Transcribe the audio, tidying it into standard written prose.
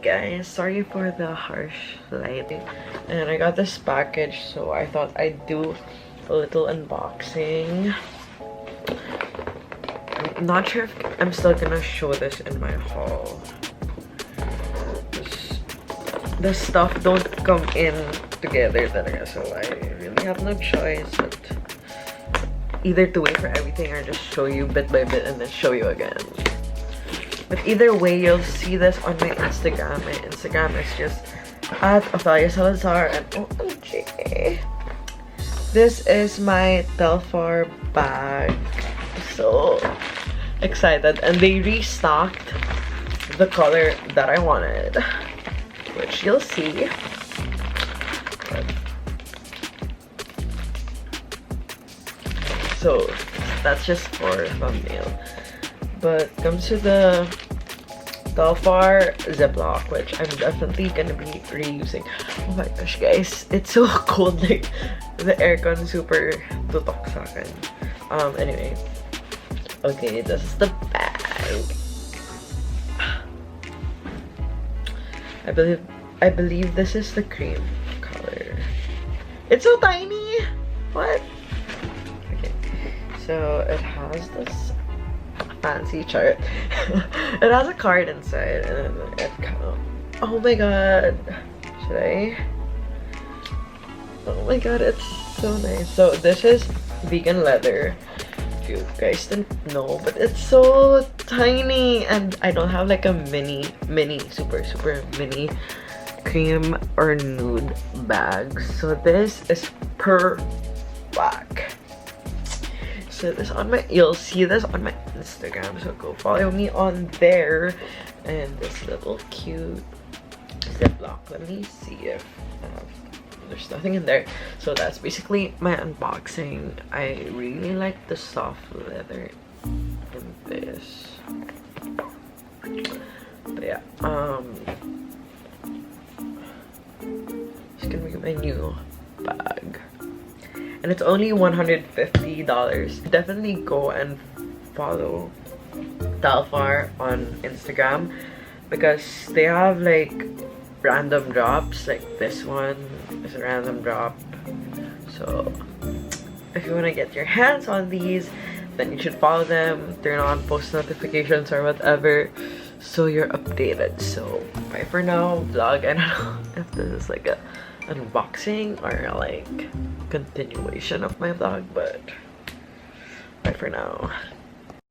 guys, sorry for the harsh lighting. And I got this package, so I thought I'd do a little unboxing. I'm not sure if I'm still gonna show this in my haul. The stuff don't come in together talaga, so I really have no choice but either to wait for everything or just show you bit by bit and then show you again. But either way, you'll see this on my Instagram. My Instagram is just at Ophelia Salazar, and OMG, this is my Telfar bag. So excited, and they restocked the color that I wanted, which you'll see. So that's just for thumbnail. But comes to the Telfar Ziploc, which I'm definitely gonna be reusing. Oh my gosh, guys, it's so cold. Like the aircon super tutok sa akin. Anyway, okay, this is the bag. I believe this is the cream color. It's so tiny. What? Okay, so it has this fancy chart. It has a card inside, and it kind of, oh my god, should I? Oh my god, it's so nice. So this is vegan leather, if you guys didn't know, but it's so tiny, and I don't have like a mini super mini cream or nude bag, so this is per bag. So this on my, you'll see this on my Instagram, so go follow me on there. And this little cute Ziploc, let me see if there's nothing in there. So that's basically my unboxing. I really like the soft leather in this, but yeah, it's gonna be my new bag. And it's only $150. Definitely go and follow Telfar on Instagram because they have like random drops. Like this one is a random drop. So if you want to get your hands on these, then you should follow them, turn on post notifications or whatever, so you're updated. So bye for now, vlog. I don't know if this is like a unboxing or like continuation of my vlog, but bye for now.